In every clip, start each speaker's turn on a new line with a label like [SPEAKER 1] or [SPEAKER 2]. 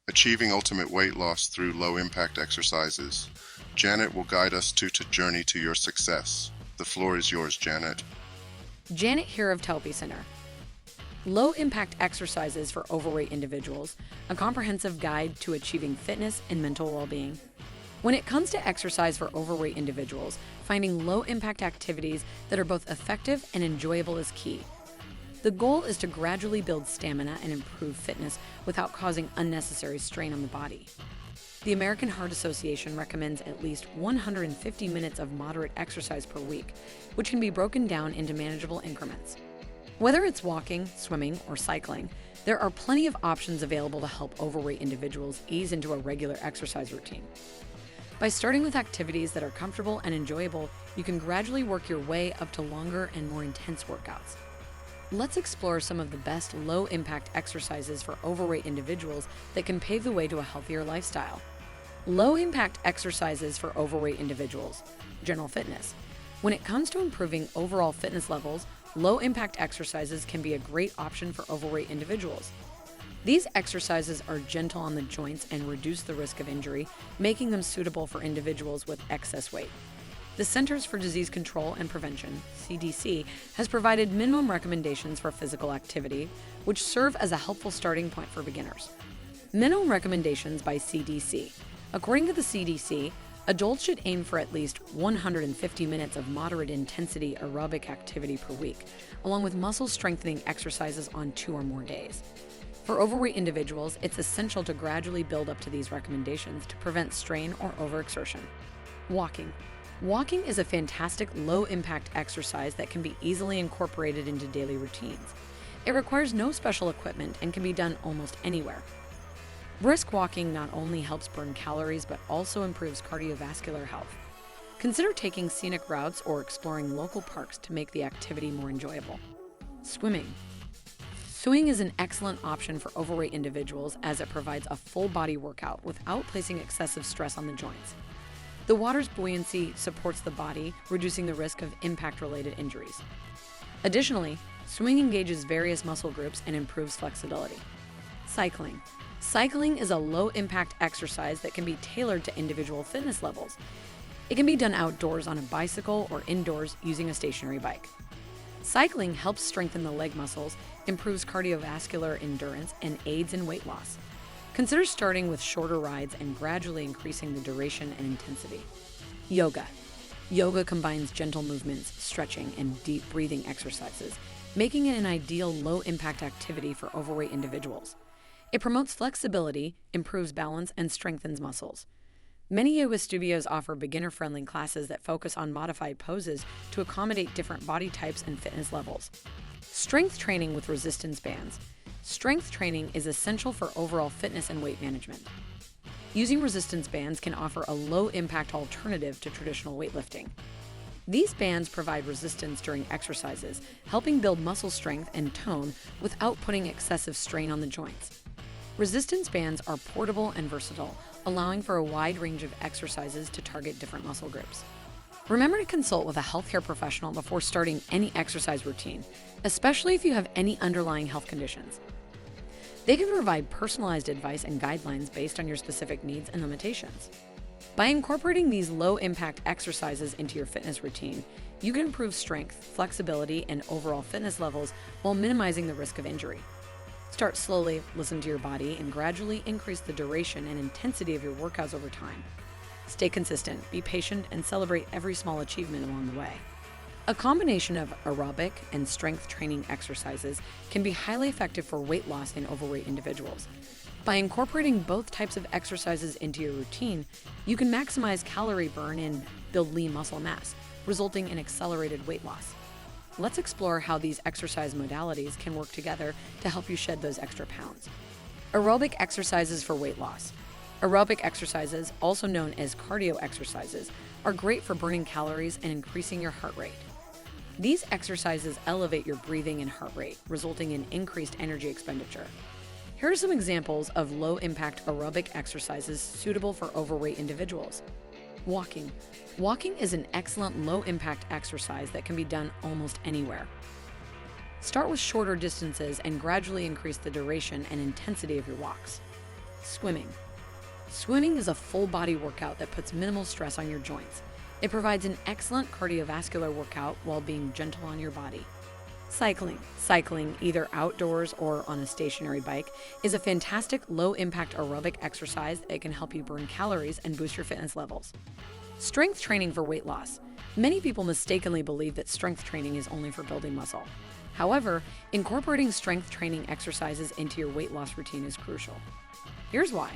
[SPEAKER 1] Achieving ultimate weight loss through low-impact exercises. Janet will guide us to journey to your success. The floor is yours, Janet.
[SPEAKER 2] Janet here of Telpe Center. Low impact exercises for overweight individuals, a comprehensive guide to achieving fitness and mental well being. When it comes to exercise for overweight individuals, finding low impact activities that are both effective and enjoyable is key. The goal is to gradually build stamina and improve fitness without causing unnecessary strain on the body. The American Heart Association recommends at least 150 minutes of moderate exercise per week, which can be broken down into manageable increments. Whether it's walking, swimming, or cycling, there are plenty of options available to help overweight individuals ease into a regular exercise routine. By starting with activities that are comfortable and enjoyable, you can gradually work your way up to longer and more intense workouts. Let's explore some of the best low-impact exercises for overweight individuals that can pave the way to a healthier lifestyle. Low-impact exercises for overweight individuals. General fitness. When it comes to improving overall fitness levels, low-impact exercises can be a great option for overweight individuals. These exercises are gentle on the joints and reduce the risk of injury, making them suitable for individuals with excess weight. The Centers for Disease Control and Prevention, CDC, has provided minimum recommendations for physical activity, which serve as a helpful starting point for beginners. Minimum recommendations by CDC. According to the CDC, adults should aim for at least 150 minutes of moderate intensity aerobic activity per week, along with muscle strengthening exercises on 2 or more days. For overweight individuals, it's essential to gradually build up to these recommendations to prevent strain or overexertion. Walking. Walking is a fantastic low-impact exercise that can be easily incorporated into daily routines. It requires no special equipment and can be done almost anywhere. Brisk walking not only helps burn calories but also improves cardiovascular health. Consider taking scenic routes or exploring local parks to make the activity more enjoyable. Swimming. Swimming is an excellent option for overweight individuals as it provides a full-body workout without placing excessive stress on the joints. The water's buoyancy supports the body, reducing the risk of impact-related injuries. Additionally, swimming engages various muscle groups and improves flexibility. Cycling. Cycling is a low-impact exercise that can be tailored to individual fitness levels. It can be done outdoors on a bicycle or indoors using a stationary bike. Cycling helps strengthen the leg muscles, improves cardiovascular endurance, and aids in weight loss. Consider starting with shorter rides and gradually increasing the duration and intensity. Yoga. Yoga combines gentle movements, stretching, and deep breathing exercises, making it an ideal low-impact activity for overweight individuals. It promotes flexibility, improves balance, and strengthens muscles. Many yoga studios offer beginner-friendly classes that focus on modified poses to accommodate different body types and fitness levels. Strength training with resistance bands. Strength training is essential for overall fitness and weight management. Using resistance bands can offer a low-impact alternative to traditional weightlifting. These bands provide resistance during exercises, helping build muscle strength and tone without putting excessive strain on the joints. Resistance bands are portable and versatile, allowing for a wide range of exercises to target different muscle groups. Remember to consult with a healthcare professional before starting any exercise routine, especially if you have any underlying health conditions. They can provide personalized advice and guidelines based on your specific needs and limitations. By incorporating these low-impact exercises into your fitness routine, you can improve strength, flexibility, and overall fitness levels while minimizing the risk of injury. Start slowly, listen to your body, and gradually increase the duration and intensity of your workouts over time. Stay consistent, be patient, and celebrate every small achievement along the way. A combination of aerobic and strength training exercises can be highly effective for weight loss in overweight individuals. By incorporating both types of exercises into your routine, you can maximize calorie burn and build lean muscle mass, resulting in accelerated weight loss. Let's explore how these exercise modalities can work together to help you shed those extra pounds. Aerobic exercises for weight loss. Aerobic exercises, also known as cardio exercises, are great for burning calories and increasing your heart rate. These exercises elevate your breathing and heart rate, resulting in increased energy expenditure. Here are some examples of low-impact aerobic exercises suitable for overweight individuals. Walking. Walking is an excellent low-impact exercise that can be done almost anywhere. Start with shorter distances and gradually increase the duration and intensity of your walks. Swimming. Swimming is a full-body workout that puts minimal stress on your joints. It provides an excellent cardiovascular workout while being gentle on your body. Cycling. Cycling, either outdoors or on a stationary bike, is a fantastic low-impact aerobic exercise that can help you burn calories and boost your fitness levels. Strength training for weight loss. Many people mistakenly believe that strength training is only for building muscle. However, incorporating strength training exercises into your weight loss routine is crucial. Here's why.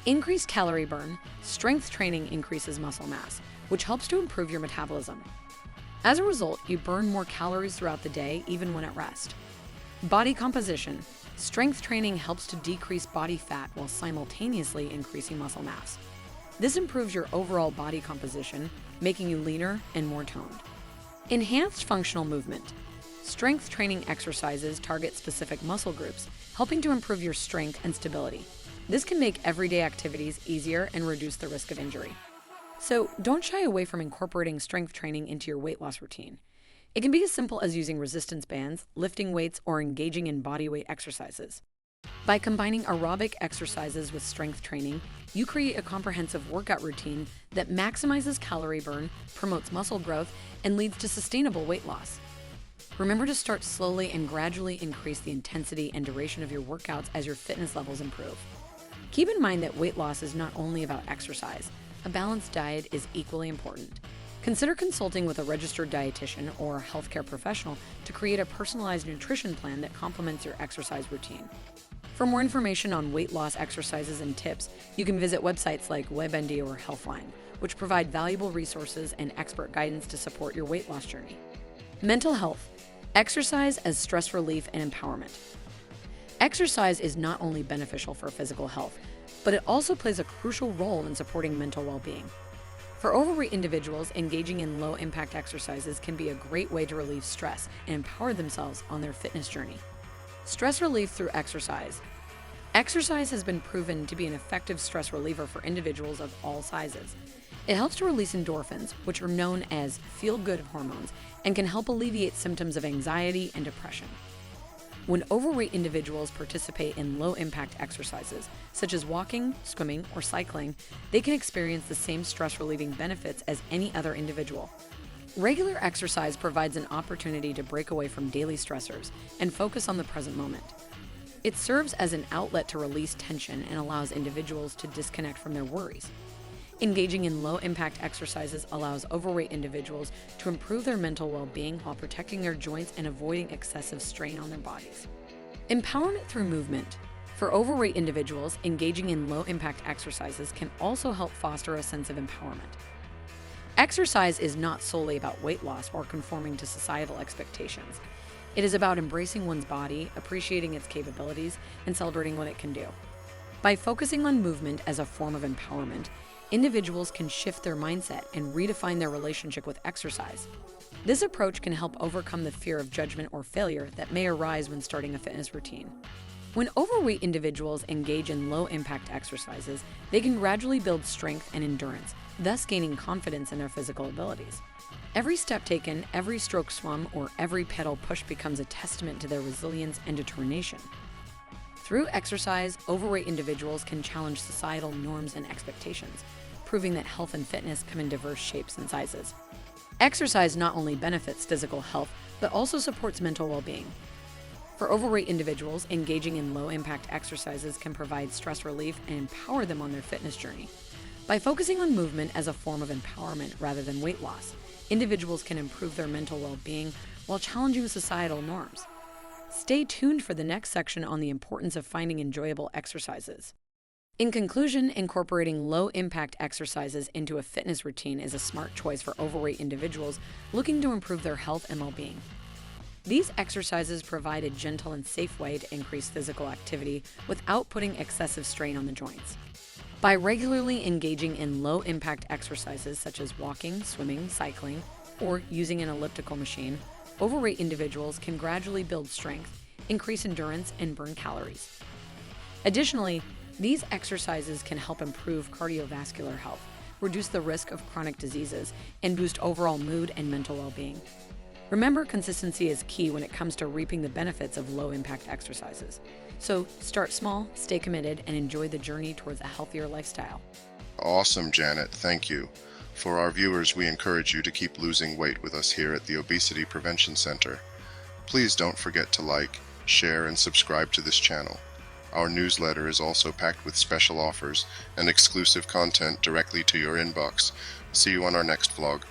[SPEAKER 2] Increased calorie burn. Strength training increases muscle mass, which helps to improve your metabolism. As a result, you burn more calories throughout the day, even when at rest. Body composition. Strength training helps to decrease body fat while simultaneously increasing muscle mass. This improves your overall body composition, making you leaner and more toned. Enhanced functional movement. Strength training exercises target specific muscle groups, helping to improve your strength and stability. This can make everyday activities easier and reduce the risk of injury. So don't shy away from incorporating strength training into your weight loss routine. It can be as simple as using resistance bands, lifting weights, or engaging in bodyweight exercises. By combining aerobic exercises with strength training, you create a comprehensive workout routine that maximizes calorie burn, promotes muscle growth, and leads to sustainable weight loss. Remember to start slowly and gradually increase the intensity and duration of your workouts as your fitness levels improve. Keep in mind that weight loss is not only about exercise. A balanced diet is equally important. Consider consulting with a registered dietitian or healthcare professional to create a personalized nutrition plan that complements your exercise routine. For more information on weight loss exercises and tips, you can visit websites like WebMD or Healthline, which provide valuable resources and expert guidance to support your weight loss journey. Mental health. Exercise as stress relief and empowerment. Exercise is not only beneficial for physical health, but it also plays a crucial role in supporting mental well-being. For overweight individuals, engaging in low-impact exercises can be a great way to relieve stress and empower themselves on their fitness journey. Stress relief through exercise. Exercise has been proven to be an effective stress reliever for individuals of all sizes. It helps to release endorphins, which are known as feel-good hormones, and can help alleviate symptoms of anxiety and depression. When overweight individuals participate in low-impact exercises, such as walking, swimming, or cycling, they can experience the same stress-relieving benefits as any other individual. Regular exercise provides an opportunity to break away from daily stressors and focus on the present moment. It serves as an outlet to release tension and allows individuals to disconnect from their worries. Engaging in low-impact exercises allows overweight individuals to improve their mental well-being while protecting their joints and avoiding excessive strain on their bodies. Empowerment through movement. For overweight individuals, engaging in low-impact exercises can also help foster a sense of empowerment. Exercise is not solely about weight loss or conforming to societal expectations. It is about embracing one's body, appreciating its capabilities, and celebrating what it can do. By focusing on movement as a form of empowerment, individuals can shift their mindset and redefine their relationship with exercise. This approach can help overcome the fear of judgment or failure that may arise when starting a fitness routine. When overweight individuals engage in low-impact exercises, they can gradually build strength and endurance, thus gaining confidence in their physical abilities. Every step taken, every stroke swum, or every pedal push becomes a testament to their resilience and determination. Through exercise, overweight individuals can challenge societal norms and expectations, proving that health and fitness come in diverse shapes and sizes. Exercise not only benefits physical health, but also supports mental well-being. For overweight individuals, engaging in low-impact exercises can provide stress relief and empower them on their fitness journey. By focusing on movement as a form of empowerment rather than weight loss, individuals can improve their mental well-being while challenging societal norms. Stay tuned for the next section on the importance of finding enjoyable exercises. In conclusion, incorporating low-impact exercises into a fitness routine is a smart choice for overweight individuals looking to improve their health and well-being. These exercises provide a gentle and safe way to increase physical activity without putting excessive strain on the joints. By regularly engaging in low-impact exercises such as walking, swimming, cycling, or using an elliptical machine, overweight individuals can gradually build strength, increase endurance, and burn calories. Additionally, these exercises can help improve cardiovascular health, reduce the risk of chronic diseases, and boost overall mood and mental well-being. Remember, consistency is key when it comes to reaping the benefits of low-impact exercises. So start small, stay committed, and enjoy the journey towards a healthier lifestyle.
[SPEAKER 1] Awesome, Janet. Thank you. For our viewers, we encourage you to keep losing weight with us here at the Obesity Prevention Center. Please don't forget to like, share, and subscribe to this channel. Our newsletter is also packed with special offers and exclusive content directly to your inbox. See you on our next vlog.